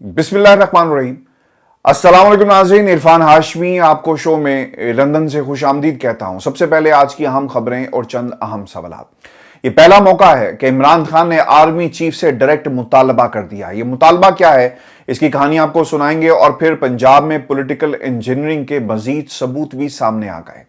बिस्मिल्लाहिर्रहमानिर्रहीम। अस्सलाम वालेकुम नाज़रीन, इरफान हाशमी आपको शो में लंदन से खुशामदीद कहता हूं। सबसे पहले आज की अहम खबरें और चंद अहम सवाल। ये पहला मौका है कि इमरान खान ने आर्मी चीफ से डायरेक्ट मुतालबा कर दिया। ये मुतालबा क्या है, इसकी कहानी आपको सुनाएंगे और फिर पंजाब में पॉलिटिकल इंजीनियरिंग के मजीद सबूत भी सामने आ गए।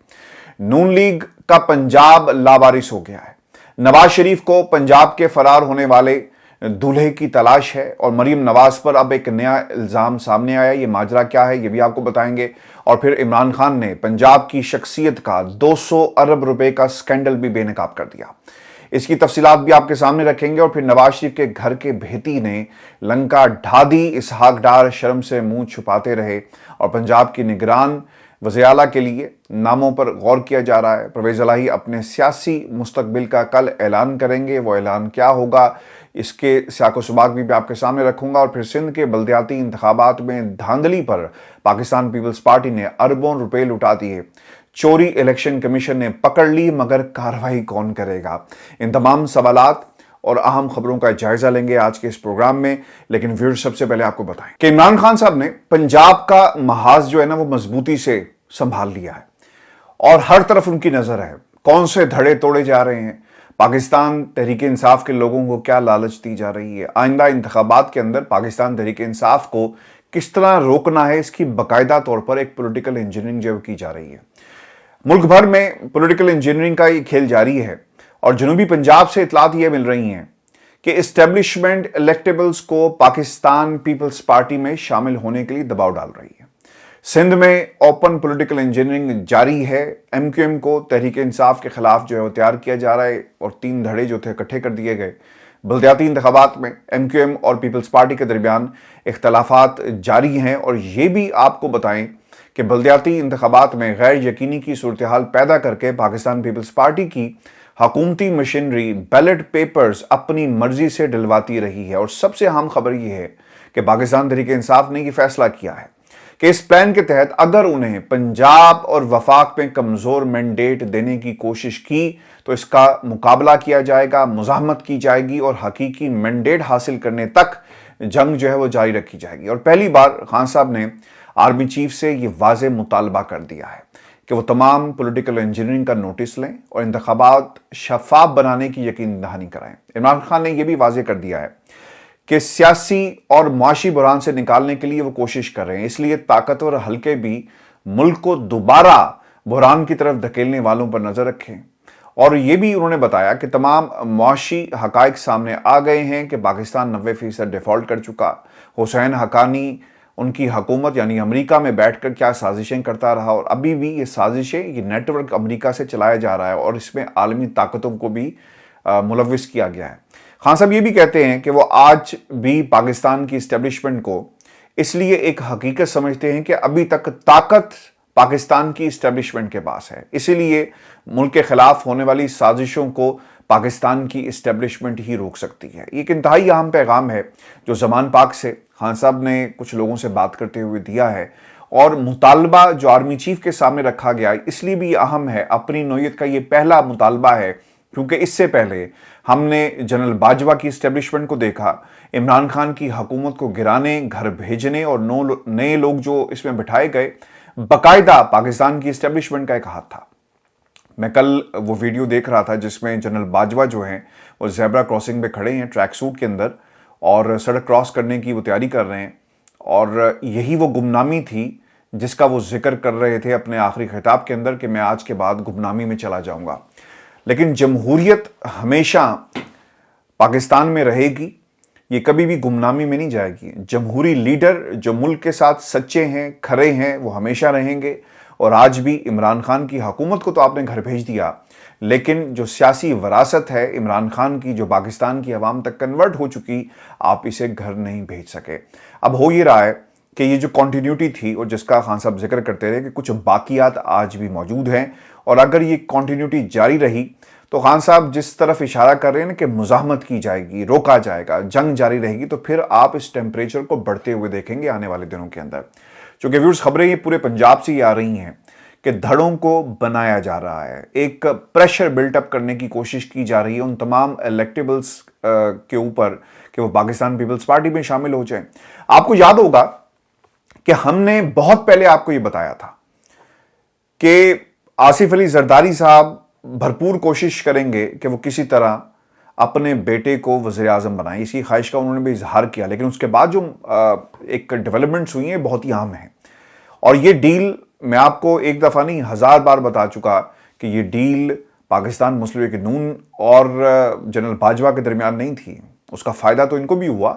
नून लीग का पंजाब लावारिस हो गया है। नवाज शरीफ को पंजाब के फरार होने वाले दूल्हे की तलाश है और मरीम नवाज पर अब एक नया इल्जाम सामने आया। ये माजरा क्या है ये भी आपको बताएंगे। और फिर इमरान खान ने पंजाब की शख्सियत का 200 अरब रुपए का स्कैंडल भी बेनकाब कर दिया। इसकी तफसीलात भी आपके सामने रखेंगे। और फिर नवाज शरीफ के घर के भेती ने लंका ढा दी। इसहाक डार शर्म से मुंह छुपाते रहे और पंजाब की निगरान वज़ीर-ए-आला के लिए नामों पर गौर किया जा रहा है। परवेज़ इलाही अपने सियासी मुस्तकबिल का कल ऐलान करेंगे। वो ऐलान क्या होगा, इसके सियाको सुबाक भी आपके सामने रखूंगा। और फिर सिंध के बल्दियाती इंतखाबात में धांधली पर पाकिस्तान पीपल्स पार्टी ने अरबों रुपए लुटा दिए। चोरी इलेक्शन कमीशन ने पकड़ ली, मगर कार्रवाई कौन करेगा? इन तमाम सवालात और अहम खबरों का जायजा लेंगे आज के इस प्रोग्राम में। लेकिन व्यूअर्स, सबसे पहले आपको बताएं कि इमरान खान साहब ने पंजाब का महाज जो है ना, वो मजबूती से संभाल लिया है और हर तरफ उनकी नजर है। कौन से धड़े तोड़े जा रहे हैं, पाकिस्तान तहरीक इंसाफ के लोगों को क्या लालच दी जा रही है, आइंदा इंतखाबात के अंदर पाकिस्तान तहरीक इंसाफ को किस तरह रोकना है, इसकी बाकायदा तौर पर एक पॉलिटिकल इंजीनियरिंग जो की जा रही है। मुल्क भर में पॉलिटिकल इंजीनियरिंग का ये खेल जारी है और जनूबी पंजाब से इतलात ये मिल रही हैं कि एस्टेब्लिशमेंट इलेक्टेबल्स को पाकिस्तान पीपल्स पार्टी में शामिल होने के लिए दबाव डाल रही है। सिंध में ओपन पॉलिटिकल इंजीनियरिंग जारी है। एमक्यूएम को तहरीक इंसाफ के खिलाफ जो है वो तैयार किया जा रहा है और 3 धड़े जो थे इकट्ठे कर दिए गए। बल्दियाती इंतखाबात में एमक्यूएम और पीपल्स पार्टी के दरमियान इख्तलाफात जारी हैं। और ये भी आपको बताएं कि बल्दियाती इंतखाबात में गैर यकीनी की सूरत हाल पैदा करके पाकिस्तान पीपल्स पार्टी की हुकूमती मशीनरी बैलेट पेपर्स अपनी मर्जी से डलवाती रही है। और सबसे अहम खबर यह है कि पाकिस्तान तहरीक इंसाफ ने यह फैसला किया है कि इस प्लान के तहत अगर उन्हें पंजाब और वफाक में कमजोर मैंडेट देने की कोशिश की तो इसका मुकाबला किया जाएगा, मुज़ाहमत की जाएगी और हकीकी मैंडेट हासिल करने तक जंग जो है वो जारी रखी जाएगी। और पहली बार खान साहब ने आर्मी चीफ से ये वाज़ेह मुतालबा कर दिया है कि वो तमाम पॉलिटिकल इंजीनियरिंग का नोटिस लें और इंतखाबात शफाफ बनाने की यकीन दहानी कराएं। इमरान खान ने यह भी वाज़ेह कर दिया है कि सियासी और मुआशी बुहरान से निकालने के लिए वो कोशिश कर रहे हैं, इसलिए ताकतवर हल्के भी मुल्क को दोबारा बुहरान की तरफ धकेलने वालों पर नजर रखें। और ये भी उन्होंने बताया कि तमाम मुआशी हकाइक सामने आ गए हैं कि पाकिस्तान 90% डिफॉल्ट कर चुका। हुसैन हक्कानी उनकी हुकूमत यानी अमेरिका में बैठकर क्या साजिशें करता रहा और अभी भी ये साजिशें, ये नेटवर्क अमेरिका से चलाया जा रहा है और इसमें आलमी ताकतों को भी मुलविस किया गया है। खान साहब ये भी कहते हैं कि वो आज भी पाकिस्तान की इस्टेब्लिशमेंट को इसलिए एक हकीकत समझते हैं कि अभी तक ताकत पाकिस्तान की इस्टेब्लिशमेंट के पास है, इसीलिए मुल्क के खिलाफ होने वाली साजिशों को पाकिस्तान की इस्टेब्लिशमेंट ही रोक सकती है। एक इंतहाई अहम पैगाम है जो ज़मान पाक से खान साहब ने कुछ लोगों से बात करते हुए दिया है। और मुतालबा जो आर्मी चीफ के सामने रखा गया इसलिए भी अहम है, अपनी नौयत का ये पहला मुतालबा है क्योंकि इससे पहले हमने जनरल बाजवा की इस्टेब्लिशमेंट को देखा, इमरान खान की हुकूमत को गिराने, घर भेजने और नए लोग जो इसमें बिठाए गए, बाकायदा पाकिस्तान की इस्टेब्लिशमेंट का एक हाथ था। मैं कल वो वीडियो देख रहा था जिसमें जनरल बाजवा जो हैं वो ज़ेब्रा क्रॉसिंग पे खड़े हैं ट्रैक सूट के अंदर और सड़क क्रॉस करने की वो तैयारी कर रहे हैं और यही वो गुमनामी थी जिसका वो जिक्र कर रहे थे अपने आखिरी खिताब के अंदर कि मैं आज के बाद गुमनामी में चला जाऊंगा। लेकिन जमहूरियत हमेशा पाकिस्तान में रहेगी, ये कभी भी गुमनामी में नहीं जाएगी। जमहूरी लीडर जो मुल्क के साथ सच्चे हैं, खरे हैं, वो हमेशा रहेंगे। और आज भी इमरान खान की हुकूमत को तो आपने घर भेज दिया, लेकिन जो सियासी वरासत है इमरान खान की जो पाकिस्तान की आवाम तक कन्वर्ट हो चुकी, आप इसे घर नहीं भेज सके। अब हो ये रहा है कि ये जो कॉन्टीन्यूटी थी और जिसका खान साहब जिक्र करते रहे कि कुछ बाकियात आज भी मौजूद हैं और अगर ये कॉन्टीन्यूटी जारी रही तो खान साहब जिस तरफ इशारा कर रहे हैं ना कि मुज़ाहमत की जाएगी, रोका जाएगा, जंग जारी रहेगी, तो फिर आप इस टेम्परेचर को बढ़ते हुए देखेंगे आने वाले दिनों के अंदर। चूँकि व्यूअर्स खबरें ये पूरे पंजाब से ही आ रही हैं कि धड़ों को बनाया जा रहा है, एक प्रेशर बिल्टअप करने की कोशिश की जा रही है उन तमाम इलेक्टेबल्स के ऊपर कि वो पाकिस्तान पीपल्स पार्टी में शामिल हो जाएं। आपको याद होगा कि हमने बहुत पहले आपको ये बताया था कि आसिफ अली जरदारी साहब भरपूर कोशिश करेंगे कि वो किसी तरह अपने बेटे को वज़ीर आज़म बनाएं। इसी ख्वाहिश का उन्होंने भी इजहार किया, लेकिन उसके बाद जो एक डेवलपमेंट्स हुई हैं बहुत ही अहम है। और ये डील मैं आपको एक दफ़ा नहीं 1000 बार बता चुका कि ये डील पाकिस्तान मुस्लिम लीग नून और जनरल बाजवा के दरमियान नहीं थी। उसका फ़ायदा तो इनको भी हुआ,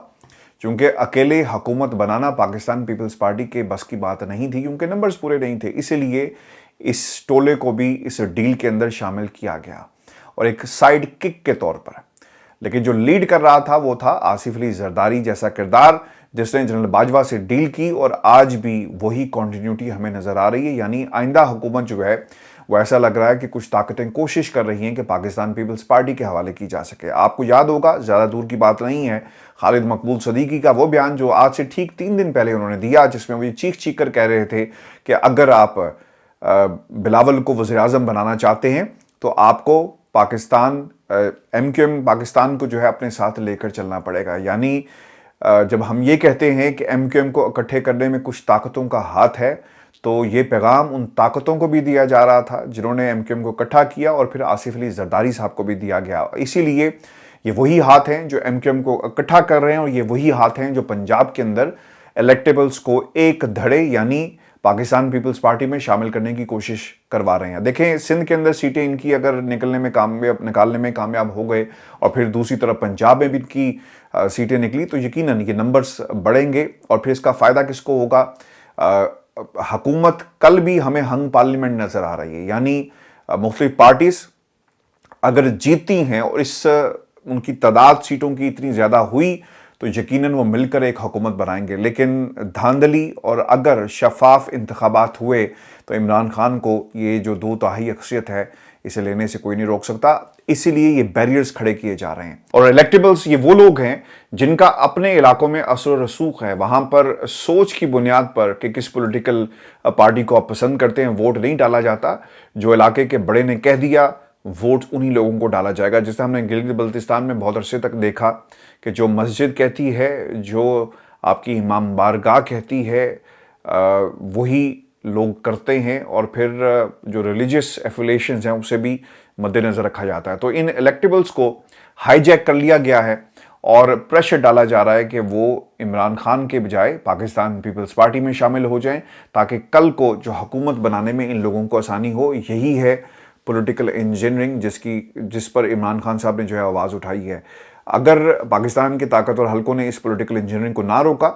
क्योंकि अकेले हुकूमत बनाना पाकिस्तान पीपल्स पार्टी के बस की बात नहीं थी, क्योंकि नंबर्स पूरे नहीं थे। इसीलिए इस टोले को भी इस डील के अंदर शामिल किया गया और एक साइड किक के तौर पर। लेकिन जो लीड कर रहा था वो था आसिफ अली जरदारी जैसा किरदार, जिसने जनरल बाजवा से डील की, और आज भी वही कंटिन्यूटी हमें नजर आ रही है। यानी आइंदा हुकूमत जो है वो ऐसा लग रहा है कि कुछ ताकतें कोशिश कर रही हैं कि पाकिस्तान पीपल्स पार्टी के हवाले की जा सके। आपको याद होगा, ज़्यादा दूर की बात नहीं है, खालिद मकबूल सदीकी का वो बयान जो आज से ठीक 3 दिन पहले उन्होंने दिया, जिसमें वो ये चीख कर कह रहे थे कि अगर आप बिलावल को वज़ीर आज़म बनाना चाहते हैं तो आपको पाकिस्तान MQM पाकिस्तान को जो है अपने साथ लेकर चलना पड़ेगा। यानी जब हम ये कहते हैं कि MQM को इकट्ठे करने में कुछ ताकतों का हाथ है, तो ये पैगाम उन ताकतों को भी दिया जा रहा था जिन्होंने MQM को इकट्ठा किया, और फिर आसिफ अली जरदारी साहब को भी दिया गया। इसीलिए ये वही हाथ हैं जो MQM को इकट्ठा कर रहे हैं, और ये वही हाथ हैं जो पंजाब के अंदर इलेक्टेबल्स को एक धड़े यानी पाकिस्तान पीपल्स पार्टी में शामिल करने की कोशिश करवा रहे हैं। देखें, सिंध के अंदर सीटें इनकी अगर निकालने में कामयाब हो गए, और फिर दूसरी तरफ पंजाब में भी इनकी सीटें निकली, तो यकीनन ये नंबर्स बढ़ेंगे। और फिर इसका फ़ायदा किसको होगा? हुकूमत कल भी हमें हंग पार्लियामेंट नज़र आ रही है, यानी मुख्तलिफ पार्टीज अगर जीतती हैं और इस उनकी तादाद सीटों की इतनी ज़्यादा हुई तो यकीनन वो मिलकर एक हुकूमत बनाएंगे। लेकिन धांधली और अगर शफाफ इंतखाबात हुए तो इमरान खान को ये जो 2/3 अक्सरियत है इसे लेने से कोई नहीं रोक सकता। इसीलिए ये बैरियर्स खड़े किए जा रहे हैं। और इलेक्टेबल्स ये वो लोग हैं जिनका अपने इलाकों में असर रसूख है, वहां पर सोच की बुनियाद पर कि किस पॉलिटिकल पार्टी को आप पसंद करते हैं वोट नहीं डाला जाता। जो इलाके के बड़े ने कह दिया वोट उन्हीं लोगों को डाला जाएगा। जैसे हमने गिलगित बल्तिस्तान में बहुत अरसे तक देखा कि जो मस्जिद कहती है, जो आपकी इमाम बारगाह कहती है, वही लोग करते हैं, और फिर जो रिलीजियस एफिलिएशंस हैं उसे भी मद्देनज़र रखा जाता है। तो इन इलेक्टेबल्स को हाईजैक कर लिया गया है और प्रेशर डाला जा रहा है कि वो इमरान खान के बजाय पाकिस्तान पीपल्स पार्टी में शामिल हो जाएं, ताकि कल को जो हुकूमत बनाने में इन लोगों को आसानी हो। यही है पॉलिटिकल इंजीनियरिंग जिस पर इमरान खान साहब ने जो है आवाज़ उठाई है। अगर पाकिस्तान के ताकतवर हलकों ने इस पॉलिटिकल इंजीनियरिंग को ना रोका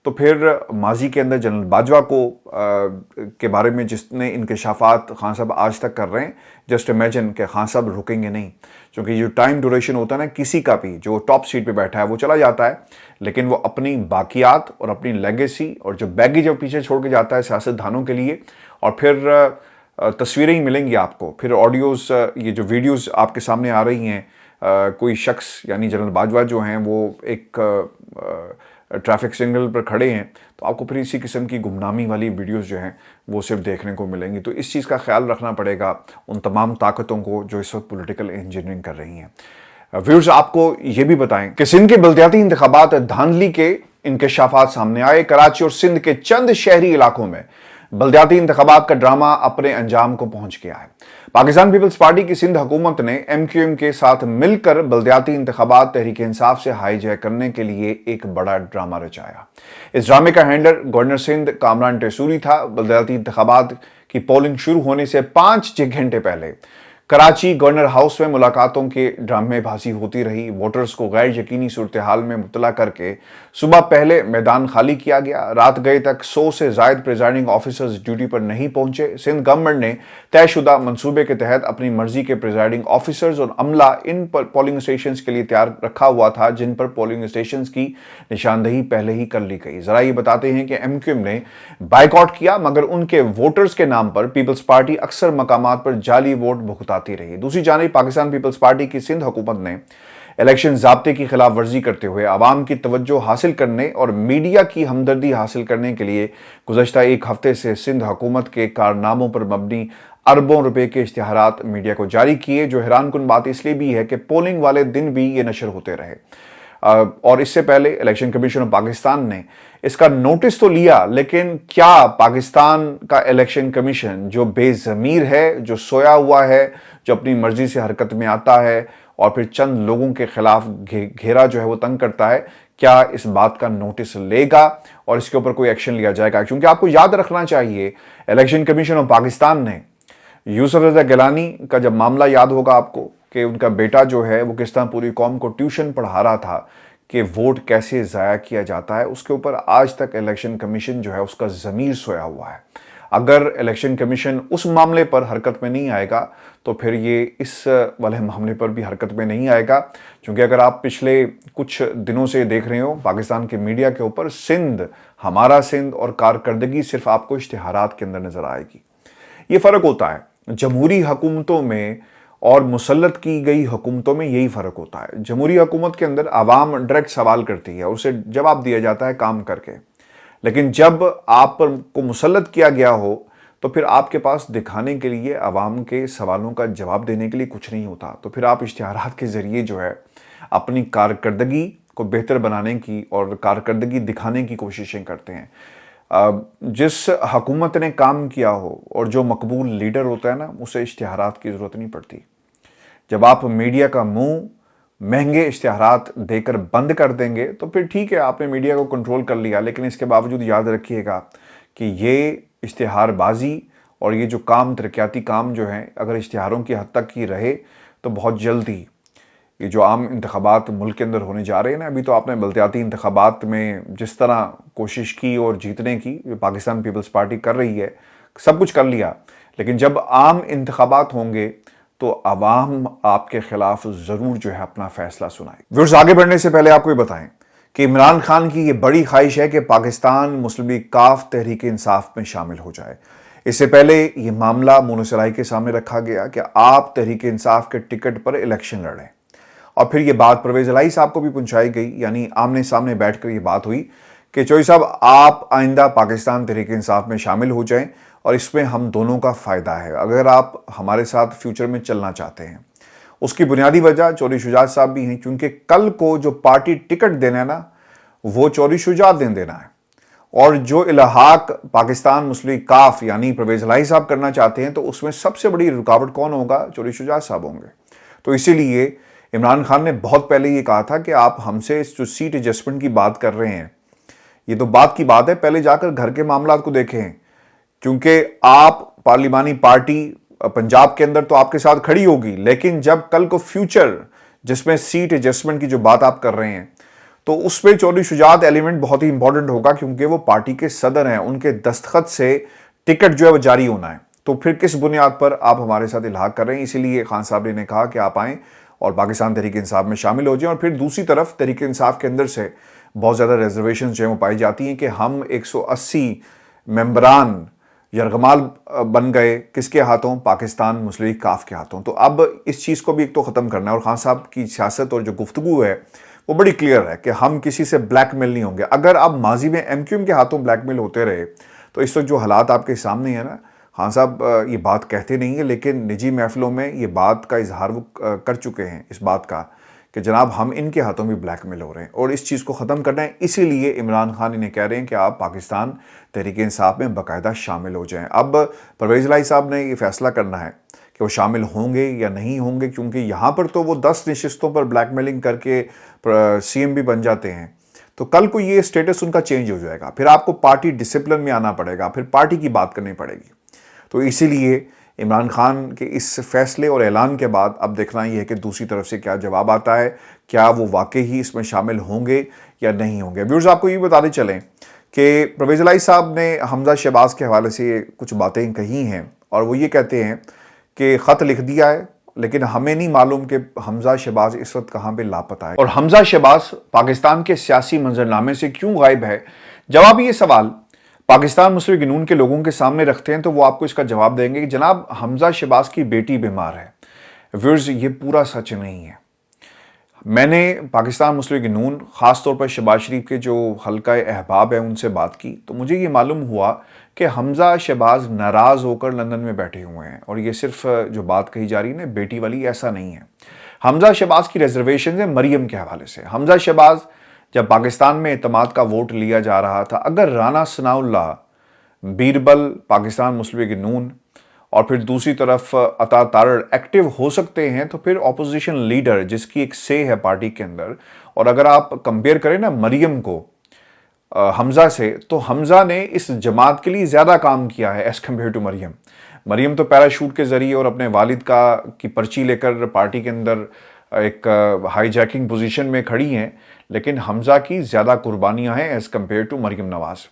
तो फिर माजी के अंदर जनरल बाजवा के बारे में जितने इंकशाफात खान साहब आज तक कर रहे हैं, जस्ट इमेजिन कि खान साहब रुकेंगे नहीं। क्योंकि जो टाइम ड्यूरेशन होता है ना, किसी का भी जो टॉप सीट पे बैठा है वो चला जाता है, लेकिन वो अपनी बाकियात और अपनी लेगेसी और जो बैगेज वो पीछे छोड़ के जाता है सियासतदानों के लिए, और फिर तस्वीरें ही मिलेंगी आपको, फिर ऑडियोज़, ये जो वीडियोज़ आपके सामने आ रही हैं, कोई शख्स यानी जनरल बाजवा जो हैं वो एक ट्रैफिक सिग्नल पर खड़े हैं, तो आपको फिर इसी किस्म की गुमनामी वाली वीडियोस जो हैं वो सिर्फ देखने को मिलेंगी। तो इस चीज़ का ख्याल रखना पड़ेगा उन तमाम ताकतों को जो इस वक्त पॉलिटिकल इंजीनियरिंग कर रही हैं। व्यूअर्स, आपको ये भी बताएं कि सिंध के बल्दियाती इंतखाबात धांधली के इंकशाफात सामने आए। कराची और सिंध के चंद शहरी इलाकों में बल्दियाती इंतखाबात का ड्रामा अपने अंजाम को पहुंच गया है। पाकिस्तान पीपल्स पार्टी की सिंध हुकूमत ने MQM के साथ मिलकर बल्दियाती इंतखाबात तहरीक इंसाफ से हाईजैक करने के लिए एक बड़ा ड्रामा रचाया। इस ड्रामे का हैंडलर गवर्नर सिंध कामरान टेसूरी था। बल्दियाती इंतखाबात की पोलिंग शुरू होने से 5 घंटे पहले कराची गवर्नर हाउस में मुलाकातों के ड्रामेबाजी होती रही। वोटर्स को गैर यकीनी सूरत हाल में मुब्तला करके सुबह पहले मैदान खाली किया गया। रात गए तक 100 से ज़ायद प्रिजाइडिंग ऑफिसर्स ड्यूटी पर नहीं पहुंचे। सिंध गवर्नमेंट ने तयशुदा मंसूबे के तहत अपनी मर्जी के प्रिजाइडिंग ऑफिसर्स और अमला इन पोलिंग स्टेशन के लिए तैयार रखा हुआ था, जिन पर पोलिंग स्टेशन की निशानदही पहले ही कर ली गई। जरा ये बताते हैं कि MQM ने बाइकआउट किया, मगर उनके वोटर्स के नाम पर पीपल्स पार्टी अक्सर मकामात पर जाली वोट भुगताती रही। दूसरी जानिब पाकिस्तान पीपल्स पार्टी की सिंध हुकूमत ने इलेक्शन ज़ाब्ते की खिलाफ वर्जी करते हुए आवाम की तवज्जो हासिल करने और मीडिया की हमदर्दी हासिल करने के लिए गुज़श्ता एक हफ्ते से सिंध हुकूमत के कारनामों पर मबनी अरबों रुपए के इश्तिहारात मीडिया को जारी किए, जो हैरानकुन बात इसलिए भी है कि पोलिंग वाले दिन भी ये नशर होते रहे। और इससे पहले इलेक्शन कमीशन ऑफ पाकिस्तान ने इसका नोटिस तो लिया, लेकिन क्या पाकिस्तान का इलेक्शन कमीशन जो बेज़मीर है, जो सोया हुआ है, जो अपनी मर्जी से हरकत में आता है और फिर चंद लोगों के खिलाफ घेरा जो है वो तंग करता है, क्या इस बात का नोटिस लेगा और इसके ऊपर कोई एक्शन लिया जाएगा? क्योंकि आपको याद रखना चाहिए, इलेक्शन कमीशन ऑफ पाकिस्तान ने यूसुफ रज़ा गिलानी का जब मामला याद होगा आपको कि उनका बेटा जो है वो किस तरह पूरी कौम को ट्यूशन पढ़ा रहा था कि वोट कैसे ज़ाया किया जाता है, उसके ऊपर आज तक इलेक्शन कमीशन जो है उसका ज़मीर सोया हुआ है। अगर इलेक्शन कमीशन उस मामले पर हरकत में नहीं आएगा तो फिर ये इस वाले मामले पर भी हरकत में नहीं आएगा। क्योंकि अगर आप पिछले कुछ दिनों से देख रहे हो पाकिस्तान के मीडिया के ऊपर सिंध, हमारा सिंध और कारकर्दगी सिर्फ आपको इश्तिहारात के अंदर नज़र आएगी। ये फ़र्क होता है जमहूरी हुकूमतों में और मुसल्लत की गई हुकूमतों में, यही फ़र्क होता है। जमहूरी हुकूमत के अंदर आवाम डायरेक्ट सवाल करती है, उसे जवाब दिया जाता है काम करके। लेकिन जब आप पर को मुसल्लत किया गया हो तो फिर आपके पास दिखाने के लिए, आवाम के सवालों का जवाब देने के लिए कुछ नहीं होता। तो फिर आप इश्तिहारात के ज़रिए जो है अपनी कारकर्दगी को बेहतर बनाने की और कारकर्दगी दिखाने की कोशिशें करते हैं। जिस हुकूमत ने काम किया हो और जो मकबूल लीडर होता है ना, उसे इश्तिहारात की ज़रूरत नहीं पड़ती। जब आप मीडिया का मुंह महंगे इश्तिहारात देकर बंद कर देंगे तो फिर ठीक है, आपने मीडिया को कंट्रोल कर लिया। लेकिन इसके बावजूद याद रखिएगा कि ये इश्तिहारबाजी और ये जो काम, तरक्याती काम जो हैं, अगर इश्तिहारों की हद तक ही रहे तो बहुत जल्दी ये जो आम इंतखाबात मुल्क के अंदर होने जा रहे हैं ना, अभी तो आपने बल्दियाती इंतखाबात में जिस तरह कोशिश की और जीतने की जो पाकिस्तान पीपल्स पार्टी कर रही है, सब कुछ कर लिया। लेकिन जब आम इंतखाबात होंगे तो आवाम आपके खिलाफ ज़रूर जो है अपना फैसला सुनाए। व्यूअर्स, आगे बढ़ने से पहले आपको ये बताएं कि इमरान खान की ये बड़ी ख्वाहिश है कि पाकिस्तान मुस्लिम लीग काफ तहरीक इंसाफ में शामिल हो जाए। इससे पहले ये मामला मोनसराई के सामने रखा गया कि आप तहरीक इंसाफ के टिकट पर इलेक्शन लड़ें, और फिर ये बात परवेज़ इलाही साहब को भी पहुंचाई गई, यानी आमने सामने बैठकर ये बात हुई कि चौधरी साहब आप आइंदा पाकिस्तान तहरीक इंसाफ में शामिल हो जाएं और इसमें हम दोनों का फ़ायदा है, अगर आप हमारे साथ फ्यूचर में चलना चाहते हैं। उसकी बुनियादी वजह चौधरी शुजात साहब भी हैं, क्योंकि कल को जो पार्टी टिकट देना है ना, वो चौधरी शुजात ने देना है, और जो इल्हाक पाकिस्तान मुस्लिम लीग काफ यानी परवेज़ इलाही साहब करना चाहते हैं तो उसमें सबसे बड़ी रुकावट कौन होगा? चौधरी शुजात साहब होंगे। तो इसीलिए इमरान खान ने बहुत पहले ये कहा था कि आप हमसे इस जो सीट एडजस्टमेंट की बात कर रहे हैं, ये तो बात की बात है, पहले जाकर घर के मामलात को देखें। क्योंकि आप पार्लिमानी पार्टी पंजाब के अंदर तो आपके साथ खड़ी होगी, लेकिन जब कल को फ्यूचर जिसमें सीट एडजस्टमेंट की जो बात आप कर रहे हैं तो उसमें चौधरी शुजात एलिमेंट बहुत ही इंपॉर्टेंट होगा, क्योंकि वो पार्टी के सदर हैं, उनके दस्तखत से टिकट जो है वो जारी होना है। तो फिर किस बुनियाद पर आप हमारे साथ इल्हाक कर रहे हैं? इसीलिए खान साहब ने कहा कि आप आएँ और पाकिस्तान तहरीक इंसाफ में शामिल हो जाएं। और फिर दूसरी तरफ तहरीक इंसाफ के अंदर से बहुत ज़्यादा रिजर्वेशन जो है वो पाई जाती हैं कि हम 180 मेंबरान यरगमाल बन गए, किसके हाथों? पाकिस्तान मुस्लिम लीग काफ के हाथों। तो अब इस चीज़ को भी एक तो ख़त्म करना है, और खान साहब की सियासत और जो गुफ्तगू है वो बड़ी क्लियर है कि हम किसी से ब्लैकमेल नहीं होंगे। अगर आप माजी में MQM के हाथों ब्लैकमेल होते रहे तो इस वक्त जो हालात आपके सामने है ना, खान साहब ये बात कहते नहीं है, लेकिन निजी महफिलों में ये बात का इजहार वो कर चुके हैं, इस बात का कि जनाब हम इनके हाथों भी ब्लैकमेल हो रहे हैं और इस चीज़ को ख़त्म करना है। इसीलिए इमरान खान इन्हें कह रहे हैं कि आप पाकिस्तान तहरीक इंसाफ में बाकायदा शामिल हो जाएं। अब परवेज़ इलाही साहब ने ये फैसला करना है कि वो शामिल होंगे या नहीं होंगे, क्योंकि यहाँ पर तो वो 10 नशिस्तों पर ब्लैकमेलिंग करके CM भी बन जाते हैं। तो कल को ये स्टेटस उनका चेंज हो जाएगा, फिर आपको पार्टी डिसिप्लिन में आना पड़ेगा, फिर पार्टी की बात करनी पड़ेगी। तो इसीलिए इमरान खान के इस फैसले और ऐलान के बाद अब देखना ये है कि दूसरी तरफ से क्या जवाब आता है, क्या वो वाकई ही इसमें शामिल होंगे या नहीं होंगे। व्यूअर्स, आपको ये बताते चलें कि परवेज़ इलाही साहब ने हमजा शहबाज के हवाले से कुछ बातें कही हैं, और वो ये कहते हैं कि ख़त लिख दिया है लेकिन हमें नहीं मालूम कि हमजा शहबाज इस वक्त कहाँ पे लापता है, और हमजा शहबाज पाकिस्तान के सियासी मंजरनामे से क्यों गायब है। जब आप ये सवाल पाकिस्तान मुस्लिम लीग नून के लोगों के सामने रखते हैं तो वो आपको इसका जवाब देंगे कि जनाब हमजा शहबाज की बेटी बीमार है। व्यूअर्स, ये पूरा सच नहीं है। میں نے پاکستان مسلم لیگ نون خاص طور پر شہباز شریف کے جو حلقہ احباب ہیں ان سے بات کی تو مجھے یہ معلوم ہوا کہ حمزہ شہباز ناراض ہو کر لندن میں بیٹھے ہوئے ہیں، اور یہ صرف جو بات کہی جا رہی ہے نا بیٹی والی، ایسا نہیں ہے۔ حمزہ شہباز کی ریزرویشنز ہیں مریم کے حوالے سے۔ حمزہ شہباز جب پاکستان میں اعتماد کا ووٹ لیا جا رہا تھا، اگر رانا ثناء اللہ، بیربل پاکستان مسلم لیگ نون اور پھر دوسری طرف عطا تارڑ ایکٹیو ہو سکتے ہیں تو پھر اپوزیشن لیڈر جس کی ایک سے ہے پارٹی کے اندر، اور اگر آپ کمپیئر کریں نا مریم کو حمزہ سے، تو حمزہ نے اس جماعت کے لیے زیادہ کام کیا ہے ایز کمپیئر ٹو مریم۔ مریم تو پیراشوٹ کے ذریعے اور اپنے والد کی پرچی لے کر پارٹی کے اندر ایک ہائی جیکنگ پوزیشن میں کھڑی ہیں، لیکن حمزہ کی زیادہ قربانیاں ہیں as compare to Maryam Nawaz.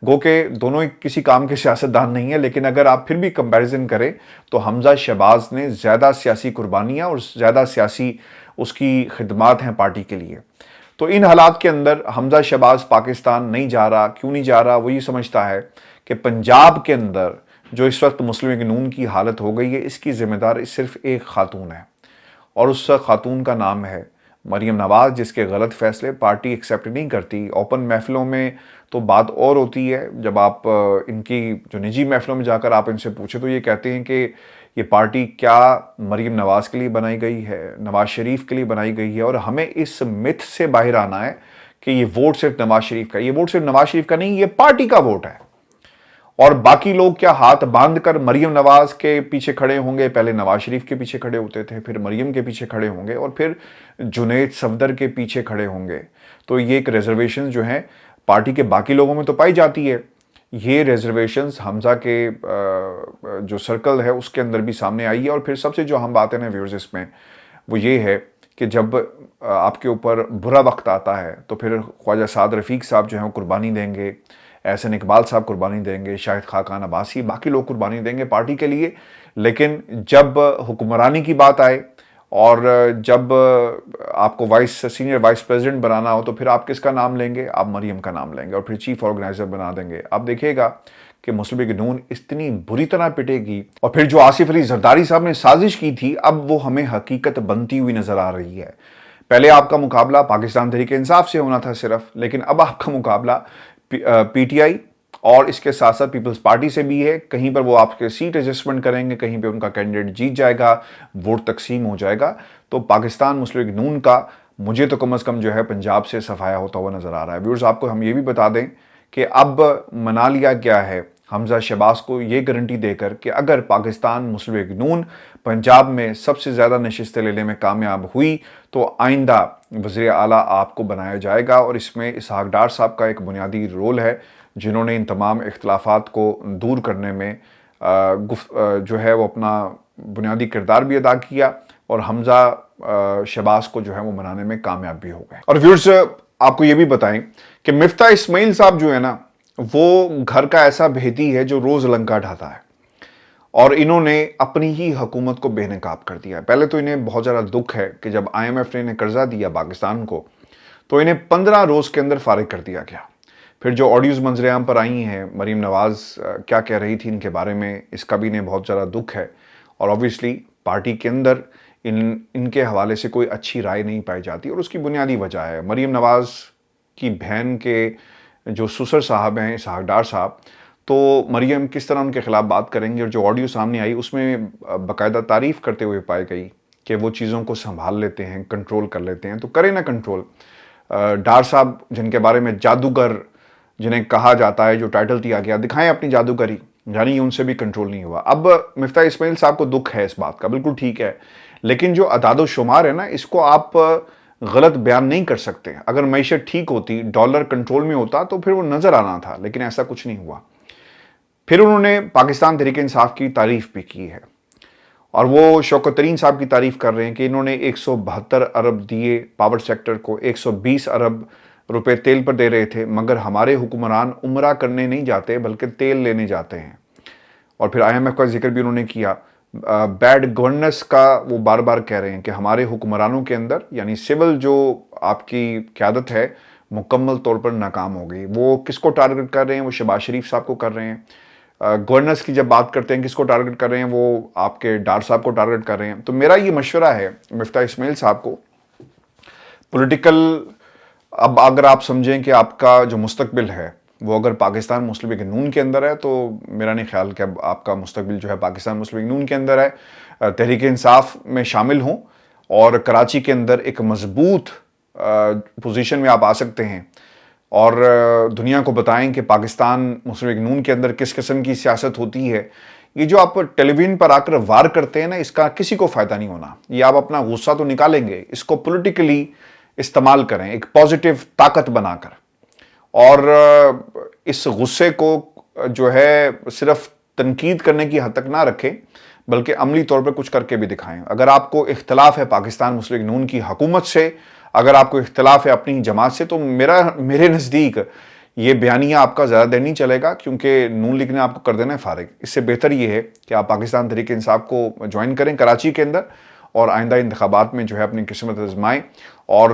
گو کہ دونوں کسی کام کے سیاستدان نہیں ہیں، لیکن اگر آپ پھر بھی کمپیریزن کریں تو حمزہ شہباز نے زیادہ سیاسی قربانیاں اور زیادہ سیاسی اس کی خدمات ہیں پارٹی کے لیے۔ تو ان حالات کے اندر حمزہ شہباز پاکستان نہیں جا رہا، کیوں نہیں جا رہا؟ وہ یہ سمجھتا ہے کہ پنجاب کے اندر جو اس وقت مسلم لیگ نون کی حالت ہو گئی ہے، اس کی ذمہ دار صرف ایک خاتون ہے، اور اس خاتون کا نام ہے مریم نواز، جس کے غلط فیصلے پارٹی ایکسیپٹ نہیں کرتی۔ اوپن محفلوں میں تو بات اور ہوتی ہے، جب آپ ان کی جو نجی محفلوں میں جا کر آپ ان سے پوچھیں تو یہ کہتے ہیں کہ یہ پارٹی کیا مریم نواز کے لیے بنائی گئی ہے، نواز شریف کے لیے بنائی گئی ہے، اور ہمیں اس متھ سے باہر آنا ہے کہ یہ ووٹ صرف نواز شریف کا ہے۔ یہ ووٹ صرف نواز شریف کا نہیں، یہ پارٹی کا ووٹ ہے، اور باقی لوگ کیا ہاتھ باندھ کر مریم نواز کے پیچھے کھڑے ہوں گے؟ پہلے نواز شریف کے پیچھے کھڑے ہوتے تھے، پھر مریم کے پیچھے کھڑے ہوں گے، اور پھر جنید صفدر کے پیچھے کھڑے ہوں گے۔ تو یہ ایک ریزرویشن جو ہیں پارٹی کے باقی لوگوں میں تو پائی جاتی ہے، یہ ریزرویشنز حمزہ کے جو سرکل ہے اس کے اندر بھی سامنے آئی ہے۔ اور پھر سب سے جو اہم بات ہے نا ویورز اس میں، وہ یہ ہے کہ جب آپ کے اوپر برا وقت آتا ہے تو پھر خواجہ سعد رفیق صاحب جو ہیں وہ قربانی دیں گے، احسن اقبال صاحب قربانی دیں گے، شاہد خاقان عباسی، باقی لوگ قربانی دیں گے پارٹی کے لیے۔ لیکن جب حکمرانی کی بات آئے اور جب آپ کو سینئر وائس پریزیڈنٹ بنانا ہو تو پھر آپ کس کا نام لیں گے؟ آپ مریم کا نام لیں گے، اور پھر چیف آرگنائزر بنا دیں گے۔ آپ دیکھیے گا کہ مسلم لیگ نون اتنی بری طرح پٹے گی، اور پھر جو آصف علی زرداری صاحب نے سازش کی تھی اب وہ ہمیں حقیقت بنتی ہوئی نظر آ رہی ہے۔ پہلے آپ کا مقابلہ پاکستان تحریک انصاف سے ہونا تھا صرف، لیکن اب آپ کا مقابلہ پی ٹی آئی اور اس کے ساتھ ساتھ پیپلز پارٹی سے بھی ہے۔ کہیں پر وہ آپ کے سیٹ ایڈجسٹمنٹ کریں گے، کہیں پہ ان کا کینڈیڈیٹ جیت جائے گا، ووٹ تقسیم ہو جائے گا۔ تو پاکستان مسلم لیگ نون کا مجھے تو کم از کم جو ہے پنجاب سے صفایا ہوتا ہوا نظر آ رہا ہے۔ ویورز آپ کو ہم یہ بھی بتا دیں کہ اب منا لیا گیا ہے حمزہ شہباز کو یہ گارنٹی دے کر کہ اگر پاکستان مسلم لیگ نون پنجاب میں سب سے زیادہ نشستیں لینے میں کامیاب ہوئی تو آئندہ وزیر اعلیٰ آپ کو بنایا جائے گا، اور اس میں اسحاق ڈار صاحب کا ایک بنیادی رول ہے، جنہوں نے ان تمام اختلافات کو دور کرنے میں جو ہے وہ اپنا بنیادی کردار بھی ادا کیا، اور حمزہ شہباز کو جو ہے وہ بنانے میں کامیاب بھی ہو گئے۔ اور ویورز آپ کو یہ بھی بتائیں کہ مفتاح اسماعیل صاحب جو ہے نا وہ گھر کا ایسا بھیدی ہے جو روز لنکا ڈھاتا ہے، اور انہوں نے اپنی ہی حکومت کو بے نقاب کر دیا ہے۔ پہلے تو انہیں بہت زیادہ دکھ ہے کہ جب آئی ایم ایف نے انہیں قرضہ دیا پاکستان کو تو انہیں 15 روز کے اندر فارغ کر دیا گیا۔ پھر جو آڈیوز منظر عام پر آئی ہیں، مریم نواز کیا کہہ رہی تھی ان کے بارے میں، اس کا بھی انہیں بہت زیادہ دکھ ہے، اور اوبویسلی پارٹی کے اندر ان کے حوالے سے کوئی اچھی رائے نہیں پائی جاتی، اور اس کی بنیادی وجہ ہے مریم نواز کی بہن کے جو سسر صاحب ہیں اسحاق ڈار صاحب، تو مریم کس طرح ان کے خلاف بات کریں گے، اور جو آڈیو سامنے آئی اس میں باقاعدہ تعریف کرتے ہوئے پائی گئی کہ وہ چیزوں کو سنبھال لیتے ہیں، کنٹرول کر لیتے ہیں، تو کریں نا کنٹرول۔ ڈار صاحب جن کے بارے میں جادوگر جنہیں کہا جاتا ہے، جو ٹائٹل دیا گیا، دکھائیں اپنی جادوگری، یعنی ان سے بھی کنٹرول نہیں ہوا۔ اب مفتاح اسماعیل صاحب کو دکھ ہے اس بات کا، بالکل ٹھیک ہے، لیکن جو اعداد و شمار ہے نا اس کو آپ غلط بیان نہیں کر سکتے۔ اگر معیشت ٹھیک ہوتی، ڈالر کنٹرول میں ہوتا تو پھر وہ نظر آنا تھا، لیکن ایسا کچھ نہیں ہوا۔ پھر انہوں نے پاکستان تحریک انصاف کی تعریف بھی کی ہے، اور وہ شوکت ترین صاحب کی تعریف کر رہے ہیں کہ انہوں نے 172 ارب دیے پاور سیکٹر کو، 120 ارب روپے تیل پر دے رہے تھے، مگر ہمارے حکمران عمرہ کرنے نہیں جاتے بلکہ تیل لینے جاتے ہیں۔ اور پھر آئی ایم ایف کا ذکر بھی انہوں نے کیا، بیڈ گورننس کا وہ بار بار کہہ رہے ہیں کہ ہمارے حکمرانوں کے اندر یعنی سول جو آپ کی قیادت ہے مکمل طور پر ناکام ہو گئی۔ وہ کس کو ٹارگٹ کر رہے ہیں؟ وہ شہباز شریف صاحب کو کر رہے ہیں۔ گورننس کی جب بات کرتے ہیں کس کو ٹارگٹ کر رہے ہیں؟ وہ آپ کے ڈار صاحب کو ٹارگٹ کر رہے ہیں۔ تو میرا یہ مشورہ ہے مفتاح اسماعیل صاحب کو पॉलिटिकल, अब अगर आप समझें कि आपका जो मुस्तकबिल है वो अगर पाकिस्तान मुस्लिम लीग नून के अंदर है, तो मेरा नहीं ख्याल कि अब आपका मुस्तकबिल जो है पाकिस्तान मुस्लिम लीग नून के अंदर है। तहरीक इंसाफ में शामिल हों और कराची के अंदर एक मजबूत पोजीशन में आप आ सकते हैं और दुनिया को बताएं कि पाकिस्तान मुस्लिम लीग नून के अंदर किस किस्म की सियासत होती है। ये जो आप टेलीविजन पर आकर वार करते हैं ना, इसका किसी को फ़ायदा नहीं होना। ये आप अपना गुस्सा तो निकालेंगे, इसको पॉलिटिकली इस्तेमाल करें एक पॉजिटिव ताकत बनाकर, और इस गुस्से को जो है सिर्फ तनकीद करने की हद तक ना रखें, बल्कि अमली तौर पर कुछ करके भी दिखाएं। अगर आपको इख्तलाफ है पाकिस्तान मुस्लिम लीग नून की हुकूमत से, अगर आपको इख्तलाफ है अपनी जमात से, तो मेरे नज़दीक ये बयानिया आपका ज़्यादा देर नहीं चलेगा, क्योंकि नून लीग ने आपको कर देना है फारिग। इससे बेहतर ये है कि आप पाकिस्तान तहरीक इंसाफ को ज्वाइन करें कराची के अंदर और आइंदा इंतखाबात में जो है अपनी किस्मत आजमाएं। और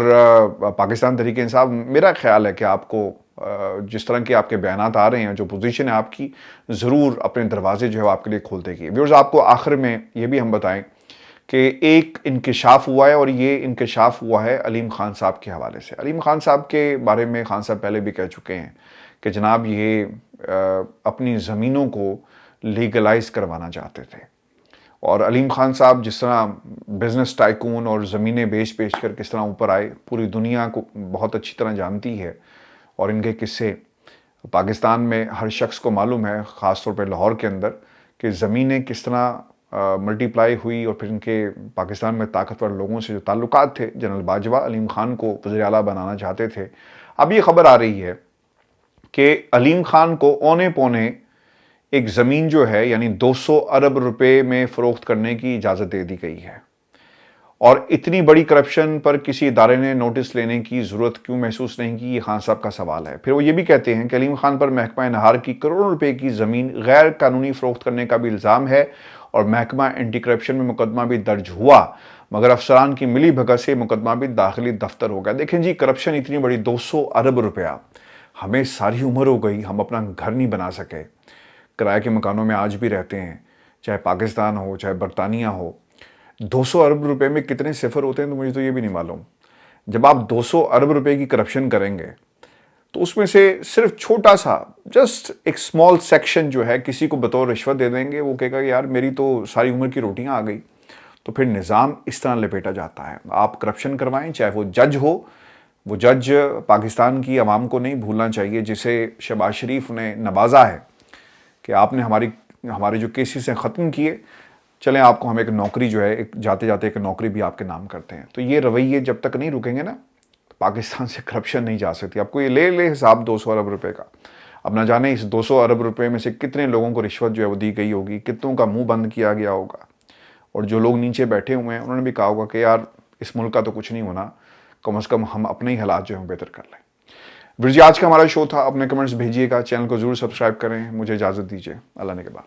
पाकिस्तान तहरीक इंसाफ, मेरा ख्याल है कि आपको जिस तरह के आपके बयानात आ रहे हैं, जो पोजीशन है आपकी, ज़रूर अपने दरवाजे जो है आपके लिए खोल देगी। व्यूअर्स, आपको आखिर में ये भी हम बताएं कि एक इंकशाफ हुआ है, और ये इंकशाफ हुआ है अलीम खान साहब के हवाले से। अलीम खान साहब के बारे में खान साहब पहले भी कह चुके हैं कि जनाब ये अपनी ज़मीनों को लीगलाइज करवाना चाहते थे, और अलीम खान साहब जिस तरह बिज़नेस टाइकून और ज़मीनें बेच बेच कर किस तरह ऊपर आए, पूरी दुनिया को बहुत अच्छी तरह जानती है, और इनके किस्से पाकिस्तान में हर शख्स को मालूम है, ख़ास तौर पर लाहौर के अंदर, कि ज़मीनें किस तरह मल्टीप्लाई हुई, और फिर इनके पाकिस्तान में ताकतवर लोगों से जो ताल्लुकात थे। जनरल बाजवा अलीम खान को वज़ीर आला बनाना चाहते थे। अब ये खबर आ रही है कि अलीम खान को औने पौने एक ज़मीन जो है, यानी 200 अरब रुपए में फ़रोख्त करने की इजाज़त दे दी गई है। और इतनी बड़ी करप्शन पर किसी इदारे ने नोटिस लेने की ज़रूरत क्यों महसूस नहीं की, ये खान साहब का सवाल है। फिर वो ये भी कहते हैं कि अलीम खान पर महकमा नहार की करोड़ों रुपए की ज़मीन गैर कानूनी फ़रोख्त करने का भी इल्ज़ाम है, और महकमा एंटी करप्शन में मुकदमा भी दर्ज हुआ, मगर अफसरान की मिली भगत से मुकदमा भी दाखिली दफ्तर हो गया। देखें जी, करप्शन इतनी बड़ी, 200 अरब रुपया, हमें सारी उम्र हो गई, हम अपना घर नहीं बना सके, किराए के मकानों में आज भी रहते हैं, चाहे पाकिस्तान हो चाहे बरतानिया हो। 200 अरब रुपए में कितने सिफर होते हैं तो मुझे तो ये भी नहीं मालूम। जब आप 200 अरब रुपए की करप्शन करेंगे तो उसमें से सिर्फ छोटा सा, जस्ट एक स्मॉल सेक्शन जो है किसी को बतौर रिश्वत दे देंगे, वो कहेगा यार मेरी तो सारी उम्र की रोटियां आ गई। तो फिर निज़ाम इस तरह लपेटा जाता है। आप करप्शन करवाएं, चाहे वो जज हो, वो जज पाकिस्तान की आवाम को नहीं भूलना चाहिए जिसे शहबाज शरीफ ने नवाजा है कि आपने हमारे जो केसेस हैं ख़त्म किए, चलें आपको हम एक नौकरी जो है, एक जाते जाते एक नौकरी भी आपके नाम करते हैं। तो ये रवैये जब तक नहीं रुकेंगे ना, तो पाकिस्तान से करप्शन नहीं जा सकती। आपको ये ले हिसाब 200 अरब रुपए का। अब ना जाने इस 200 अरब रुपए में से कितने लोगों को रिश्वत जो है वो दी गई होगी, कितनों का मुंह बंद किया गया होगा, और जो लोग नीचे बैठे हुए हैं उन्होंने भी कहा होगा कि यार इस मुल्क का तो कुछ नहीं होना, कम से कम हम अपने ही हालात जो है बेहतर कर लें। वीर जी, आज का हमारा शो था। अपने कमेंट्स भेजिएगा, चैनल को जरूर सब्सक्राइब करें। मुझे इजाज़त दीजिए, अल्लाह ने के बाद।